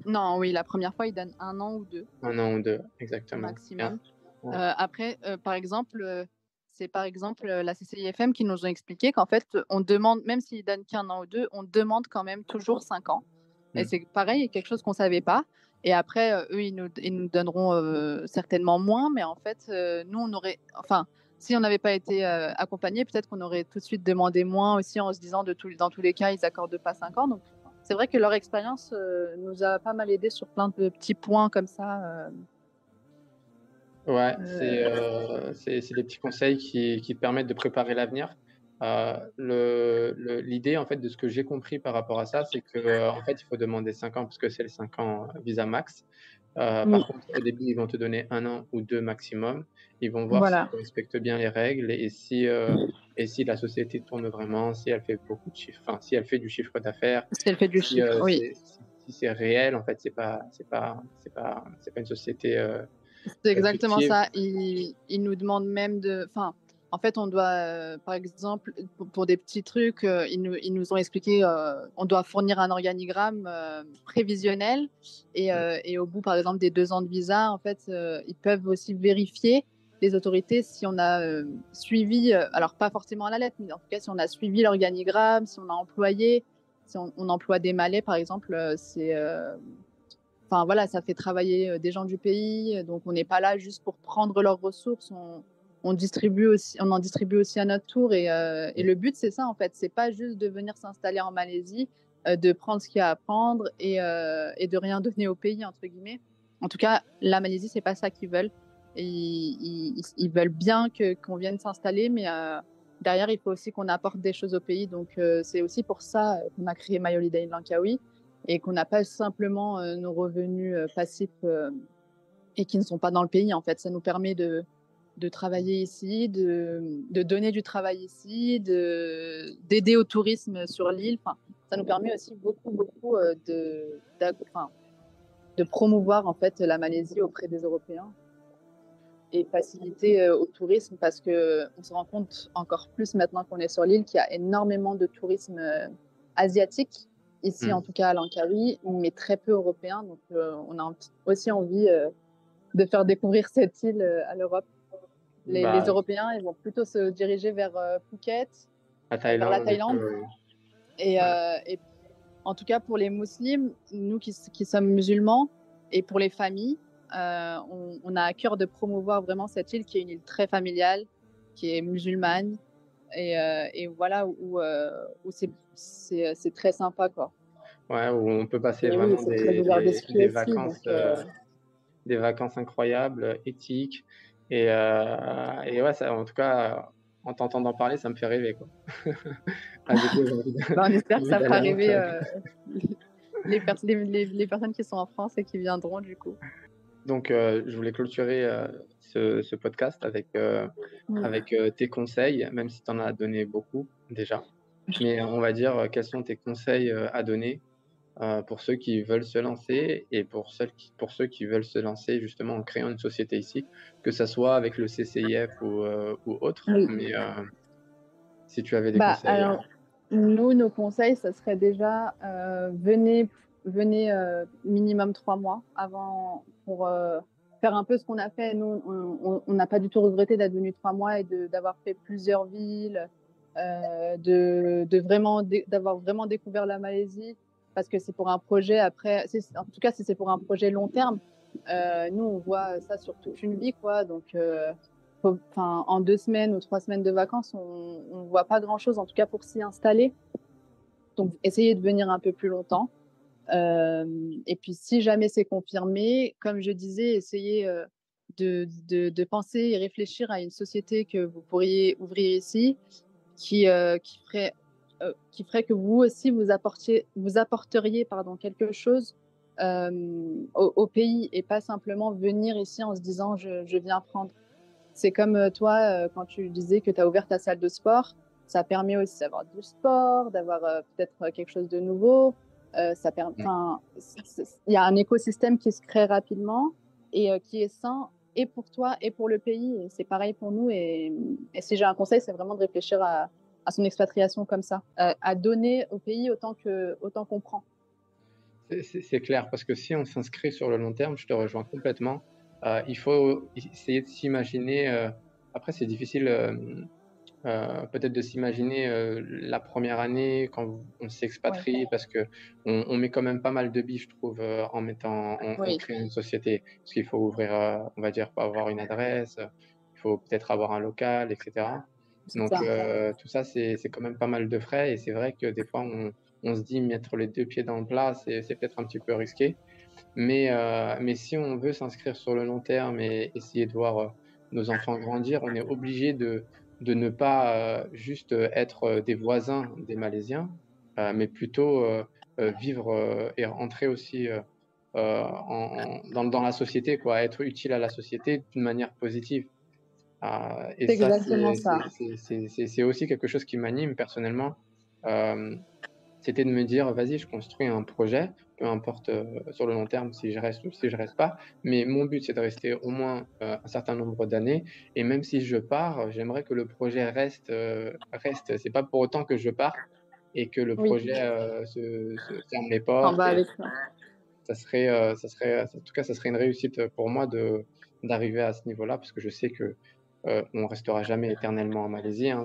non, oui, la première fois, ils donnent un an ou 2 1 an ou 2, exactement. Bien. maximum. Ouais. Après, par exemple, c'est par exemple, la CCIFM qui nous ont expliqué qu'en fait, on demande même s'ils donnent qu'1 an ou 2, on demande quand même toujours 5 ans et Mmh. c'est pareil, quelque chose qu'on savait pas et après, eux, ils nous donneront, certainement moins mais en fait, nous, on aurait enfin, si on n'avait pas été, accompagnés, peut-être qu'on aurait tout de suite demandé moins aussi en se disant dans tous les cas, ils accordent pas 5 ans donc c'est vrai que leur expérience, nous a pas mal aidés sur plein de petits points comme ça, Ouais, heu c'est des petits conseils qui te permettent de préparer l'avenir. L'idée, en fait, de ce que j'ai compris par rapport à ça, c'est que, en fait, il faut demander 5 ans parce que c'est les 5 ans, visa max. oui. Par contre, au début, ils vont te donner un an ou 2 maximum. Ils vont voir si Voilà, tu respectes bien les règles et si la société tourne vraiment, si elle fait beaucoup de chiffres, enfin, si elle fait du chiffre d'affaires, Si elle fait du si, chiffre, oui. si c'est réel, en fait, c'est pas une société, C'est exactement fictive. ça. Ils nous demandent même de, enfin, en fait, on doit, par exemple, pour des petits trucs, ils nous ont expliqué, on doit fournir un organigramme, prévisionnel Mmh, et au bout, par exemple, des 2 ans de visa, en fait, ils peuvent aussi vérifier, les autorités, si on a, suivi, alors pas forcément à la lettre, mais en tout cas, si on a suivi l'organigramme, si on a employé, si on emploie des Malais, par exemple, enfin voilà, ça fait travailler des gens du pays, donc on n'est pas là juste pour prendre leurs ressources, on distribue aussi, on en distribue aussi à notre tour et mmh. le but c'est ça en fait, c'est pas juste de venir s'installer en Malaisie, de prendre ce qu'il y a à prendre et de rien donner au pays entre guillemets. En tout cas, la Malaisie c'est pas ça qu'ils veulent. Et ils veulent bien qu'on vienne s'installer, mais derrière il faut aussi qu'on apporte des choses au pays. Donc c'est aussi pour ça qu'on a créé My Holiday in Langkawi et qu'on n'a pas simplement nos revenus passifs et qui ne sont pas dans le pays. En fait, ça nous permet de travailler ici, de donner du travail ici, d'aider au tourisme sur l'île. Enfin, ça nous permet aussi beaucoup, beaucoup enfin, de promouvoir en fait la Malaisie auprès des Européens et faciliter au tourisme parce qu'on se rend compte encore plus maintenant qu'on est sur l'île qu'il y a énormément de tourisme asiatique, ici en Mmh. tout cas à Langkawi, mais très peu européen. Donc on a aussi envie de faire découvrir cette île à l'Europe. Les Bah, Européens, ils vont plutôt se diriger vers Phuket, la vers la Thaïlande et tout, Thaïlande. ouais. Et en tout cas, pour les musulmans, nous qui sommes musulmans, et pour les familles, on a à cœur de promouvoir vraiment cette île qui est une île très familiale, qui est musulmane, et voilà, où c'est très sympa, quoi. Ouais, où on peut passer Et oui, vraiment c'est très ouvert d'esprit aussi, donc des vacances incroyables, éthiques et ouais, ça en tout cas, en t'entendant parler, ça me fait rêver, quoi. Ah, du coup, j'ai envie de bah, on espère j'ai que envie ça d'aller fera en rêver Italie. les personnes qui sont en France et qui viendront, du coup. Donc je voulais clôturer, ce podcast Oui. avec, tes conseils, même si tu en as donné beaucoup déjà. Mais on va dire, quels sont tes conseils, à donner, pour ceux qui veulent se lancer et pour ceux qui veulent se lancer justement en créant une société ici, que ça soit avec le CCIF ou autre, Oui. mais si tu avais des Bah, conseils, alors, nous, nos conseils, ça serait déjà, venez minimum 3 mois avant pour faire un peu ce qu'on a fait. Nous, on n'a pas du tout regretté d'être venu 3 mois et d'avoir fait plusieurs villes, d'avoir vraiment découvert la Malaisie, parce que c'est pour un projet après, en tout cas, si c'est pour un projet long terme, nous, on voit ça sur toute une vie, quoi. Donc, enfin, en 2 semaines ou 3 semaines de vacances, on ne voit pas grand-chose, en tout cas pour s'y installer. Donc, essayez de venir un peu plus longtemps. Et puis, si jamais c'est confirmé, comme je disais, essayez de penser et réfléchir à une société que vous pourriez ouvrir ici, qui ferait que vous aussi vous apporteriez pardon, quelque chose au pays et pas simplement venir ici en se disant je viens prendre. C'est comme toi, quand tu disais que tu as ouvert ta salle de sport, ça permet aussi d'avoir du sport, d'avoir peut-être quelque chose de nouveau. mmh, Il y a un écosystème qui se crée rapidement et qui est sain et pour toi et pour le pays. Et c'est pareil pour nous. Et si j'ai un conseil, c'est vraiment de réfléchir à son expatriation comme ça, à donner au pays autant qu'on prend. c'est clair parce que si on s'inscrit sur le long terme, je te rejoins complètement. Il faut essayer de s'imaginer, après c'est difficile, peut-être de s'imaginer, la première année quand on Ouais. s'expatrie parce qu'on met quand même pas mal de billes, je trouve, en Oui, créant une société. Parce qu'il faut ouvrir, on va dire, faut avoir une adresse, il faut peut-être avoir un local et cetera. c'est Donc ça. tout ça, c'est quand même pas mal de frais et c'est vrai que des fois on se dit: «Mettre les 2 pieds dans le plat, c'est peut-être un petit peu risqué». Mais si on veut s'inscrire sur le long terme et essayer de voir, nos enfants grandir, on est obligé de ne pas, juste, être, des voisins des Malaisiens, mais plutôt, vivre, et entrer aussi, dans la société quoi, être utile à la société d'une manière positive. Et C'est ça, exactement ça. c'est aussi quelque chose qui m'anime personnellement. Hem, C'était de me dire: «Vas-y, je construis un projet, peu importe, sur le long terme si je reste ou si je reste pas, mais mon but, c'est de rester au moins, un certain nombre d'années et même si je pars, j'aimerais que le projet reste. C'est pas pour autant que je parte et que le Oui, projet, se ferme les en portes bas et avec toi. en tout cas, ça serait une réussite, pour moi d'arriver à ce niveau-là parce que je sais que, on restera jamais éternellement en Malaisie, hein.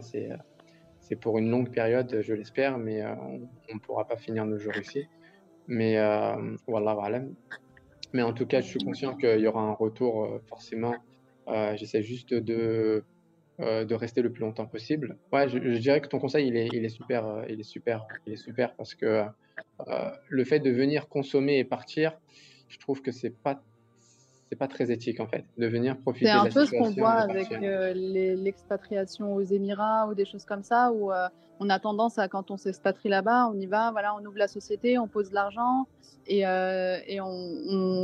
C'est pour une longue période, je l'espère, mais, on ne pourra pas finir nos jours ici. Mais, wallahu a'lam. Mais en tout cas, je suis conscient qu'il y aura un retour, forcément. J'essaie juste de rester le plus longtemps possible. Ouais, je dirais que ton conseil, il est super, il est super parce que, le fait de venir consommer et partir, je trouve que c'est pas très éthique, en fait, de venir C'est profiter de un la peu ce qu'on situation voit et de avec partir. l'expatriation aux Émirats ou des choses comme ça, où on a tendance à, quand on s'expatrie là-bas, on y va, voilà, on ouvre la société, on pose de l'argent et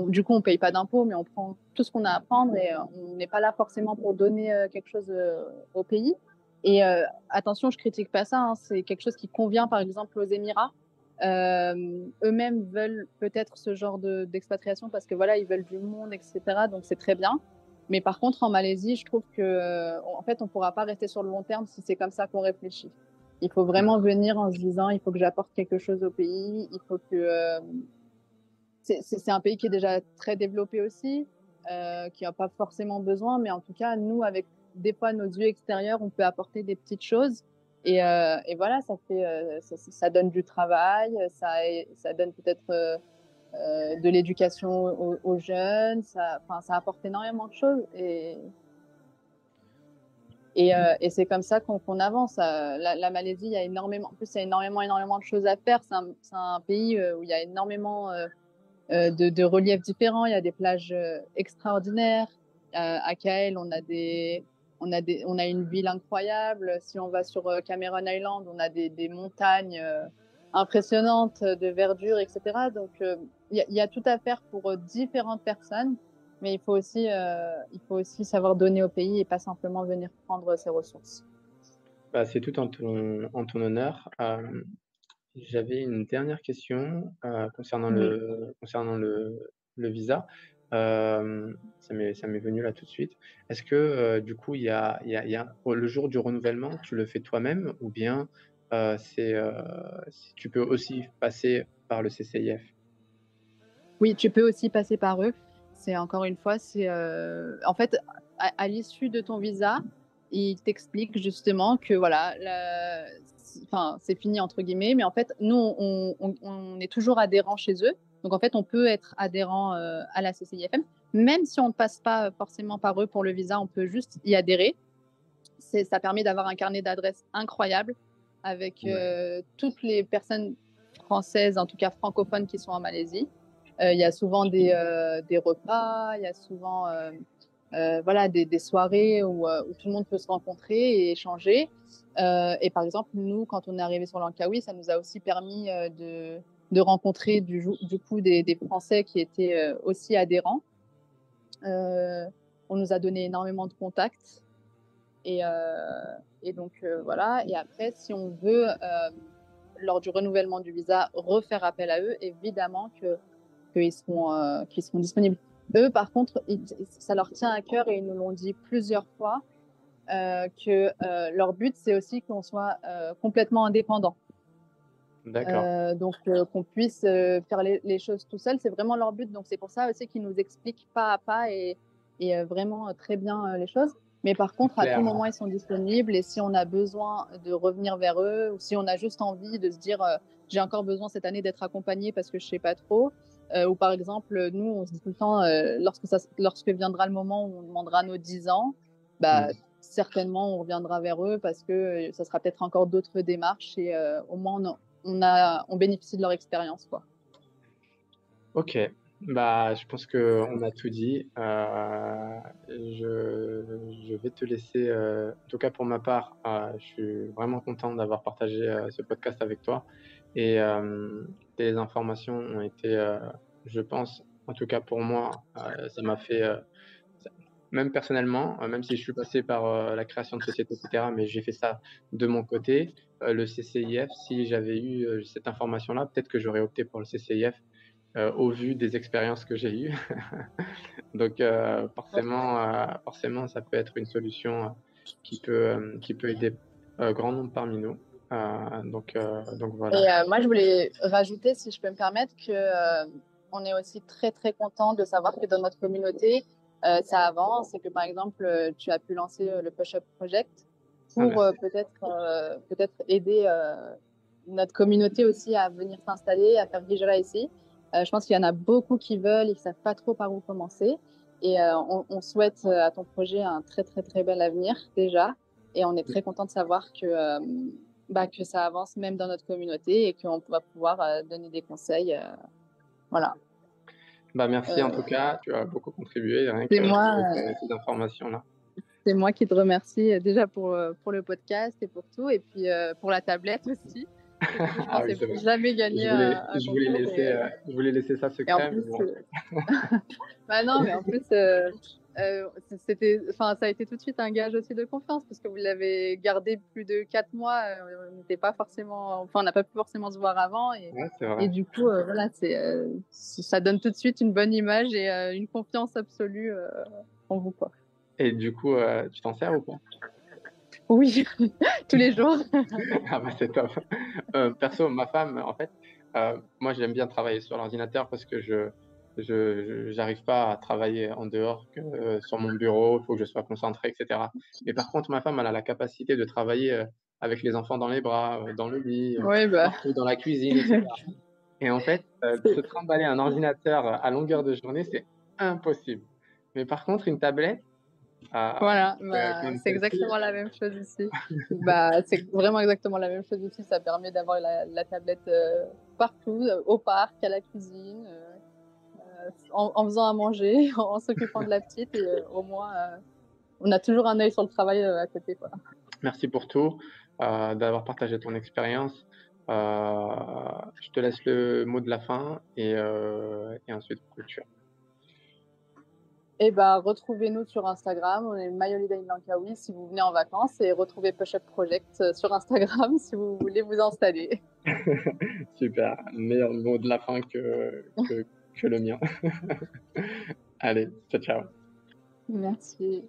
du coup, on ne paye pas d'impôts, mais on prend tout ce qu'on a à prendre et on n'est pas là forcément pour donner quelque chose au pays. Et attention, je ne critique pas ça, hein, c'est quelque chose qui convient par exemple aux Émirats. Eux-mêmes veulent peut-être ce genre d'expatriation parce que voilà, ils veulent du monde, etc. Donc c'est très bien. Mais par contre, en Malaisie, je trouve que, en fait, on ne pourra pas rester sur le long terme si c'est comme ça qu'on réfléchit. Il faut Mmh. vraiment venir en se disant, il faut que j'apporte quelque chose au pays. Il faut que c'est un pays qui est déjà très développé aussi, qui n'a pas forcément besoin, mais en tout cas, nous, avec des fois nos yeux extérieurs, on peut apporter des petites choses. Et voilà, ça donne du travail, ça donne peut-être de l'éducation aux jeunes, enfin, ça apporte énormément de choses et c'est comme ça qu'on avance. La Malaisie, il y a énormément, en plus, il y a énormément de choses à faire. C'est un pays où il y a énormément de reliefs différents. Il y a des plages extraordinaires. À KL, on a une ville incroyable. Si on va sur Cameron Island, on a des montagnes impressionnantes de verdure, etc. Donc, il y a tout à faire pour différentes personnes, mais il faut aussi savoir donner au pays et pas simplement venir prendre ses ressources. Bah, c'est tout en ton honneur. J'avais une dernière question, Oui. concernant le visa. Ça m'est venu là tout de suite. Est-ce que, du coup, le jour du renouvellement, tu le fais toi-même ou bien, si tu peux aussi passer par le CCIF? Oui, tu peux aussi passer par eux. C'est encore une fois, en fait, à l'issue de ton visa, ils t'expliquent justement que voilà, enfin, c'est fini entre guillemets, mais en fait, nous, on est toujours adhérent chez eux. Donc en fait, on peut être adhérent à la CCIFM, même si on ne passe pas forcément par eux pour le visa, on peut juste y adhérer. Ça permet d'avoir un carnet d'adresses incroyable avec Ouais. toutes les personnes françaises, en tout cas francophones, qui sont en Malaisie. Il y a souvent des repas, il y a souvent voilà, des soirées où tout le monde peut se rencontrer et échanger. Et par exemple, nous, quand on est arrivé sur Langkawi, ça nous a aussi permis de rencontrer du coup des Français qui étaient aussi adhérents. On nous a donné énormément de contacts. Et, donc voilà. Et après, si on veut, lors du renouvellement du visa, refaire appel à eux, évidemment qu'ils seront disponibles. Eux, par contre, ça leur tient à cœur et ils nous l'ont dit plusieurs fois que leur but, c'est aussi qu'on soit complètement indépendant. D'accord. Donc qu'on puisse faire les choses tout seul, c'est vraiment leur but. Donc c'est pour ça aussi qu'ils nous expliquent pas à pas et vraiment très bien les choses. Mais par C'est contre, à tout clair. moment, ils sont disponibles et si on a besoin de revenir vers eux ou si on a juste envie de se dire j'ai encore besoin cette année d'être accompagné parce que je sais pas trop, ou par exemple, nous, on se dit tout le temps lorsque viendra le moment où on demandera nos 10 ans, bah, Mmh. certainement on reviendra vers eux parce que ça sera peut-être encore d'autres démarches et au moins on bénéficie de leur expérience, quoi. OK. Bah, je pense qu'on a tout dit. Je vais te laisser, en tout cas pour ma part, je suis vraiment content d'avoir partagé, ce podcast avec toi et tes informations ont été, je pense, en tout cas pour moi, ça m'a fait, même personnellement, même si je suis passé par, la création de société et cetera, mais j'ai fait ça de mon côté, le CCIF, si j'avais eu, cette information-là, peut-être que j'aurais opté pour le CCIF, au vu des expériences que j'ai eues. Donc forcément, ça peut être une solution, qui peut aider, grand nombre parmi nous. Donc Et voilà. moi, je voulais rajouter, si je peux me permettre, que on est aussi très très content de savoir que dans notre communauté, ça avance et que par exemple, tu as pu lancer le Push-Up Project Ah pour merci. peut-être aider notre communauté aussi à venir s'installer, à faire Hijra ici. Je pense qu'il y en a beaucoup qui veulent, ils ne savent pas trop par où commencer. Et on souhaite à ton projet un très très très bel avenir déjà. Et on est très content de savoir que ça avance même dans notre communauté et qu'on va pouvoir donner des conseils. Voilà. Bah, merci en tout Euh, cas, tu as beaucoup contribué rien c'est que moi, avec, ces informations-là. c'est moi qui te remercie déjà pour le podcast et pour tout, et puis pour la tablette aussi. Parce que je Ah oui, pensais c'est vrai. jamais gagner un concours. Je voulais laisser ça Et en secret, mais plus, bon. bah non, mais en plus, enfin, ça a été tout de suite un gage aussi de confiance parce que vous l'avez gardé plus de 4 mois. On n'était pas forcément, enfin, on n'a pas pu forcément se voir avant Ouais, c'est et vrai. du coup, voilà, ça donne tout de suite une bonne image et une confiance absolue en vous, quoi. Et du coup, tu t'en sers ou pas? Oui, tous les jours. Ah bah, c'est top. Perso, ma femme, en fait, moi, j'aime bien travailler sur l'ordinateur parce que j'arrive pas à travailler en dehors que, sur mon bureau. Il faut que je sois concentré et cetera. Mais par contre, ma femme, elle a la capacité de travailler, avec les enfants dans les bras, dans le lit, Oui, bah, partout dans la cuisine et cetera. Et en fait, se c'est- trimballer un ordinateur à longueur de journée, c'est impossible. Mais par contre, une tablette, voilà, comme c'est celle-ci, exactement la même chose ici. Bah, c'est vraiment exactement la même chose ici. Ça permet d'avoir la tablette partout, au parc, à la cuisine, en faisant à manger, en s'occupant de la petite. Et au moins, on a toujours un œil sur le travail à côté, quoi. merci pour tout, d'avoir partagé ton expérience. Heu, je te laisse le mot de la fin et ensuite on clôture. Et bah, retrouvez-nous sur Instagram. On est Mayolidain Lankawi si vous venez en vacances et retrouvez Push Up Project sur Instagram si vous voulez vous installer. Super, meilleur mot de la fin que le mien. Allez, ciao, ciao. Merci.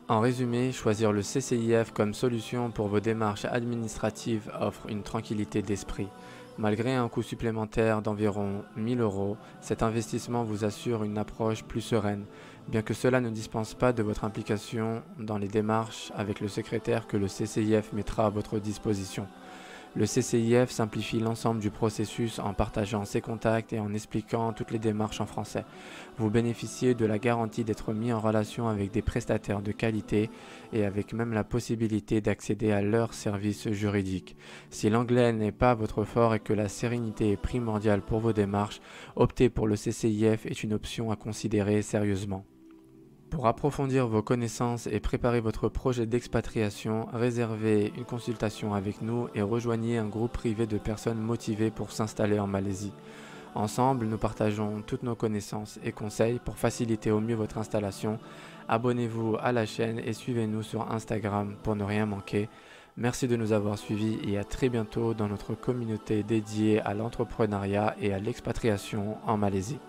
En résumé, choisir le CCIF comme solution pour vos démarches administratives offre une tranquillité d'esprit. Malgré un coût supplémentaire d'environ 1000 euros, cet investissement vous assure une approche plus sereine, bien que cela ne dispense pas de votre implication dans les démarches avec le secrétaire que le CCIF mettra à votre disposition. Le CCIF simplifie l'ensemble du processus en partageant ses contacts et en expliquant toutes les démarches en français. Vous bénéficiez de la garantie d'être mis en relation avec des prestataires de qualité et avec même la possibilité d'accéder à leurs services juridiques. Si l'anglais n'est pas votre fort et que la sérénité est primordiale pour vos démarches, opter pour le CCIF est une option à considérer sérieusement. Pour approfondir vos connaissances et préparer votre projet d'expatriation, réservez une consultation avec nous et rejoignez un groupe privé de personnes motivées pour s'installer en Malaisie. Ensemble, nous partageons toutes nos connaissances et conseils pour faciliter au mieux votre installation. Abonnez-vous à la chaîne et suivez-nous sur Instagram pour ne rien manquer. Merci de nous avoir suivis et à très bientôt dans notre communauté dédiée à l'entrepreneuriat et à l'expatriation en Malaisie.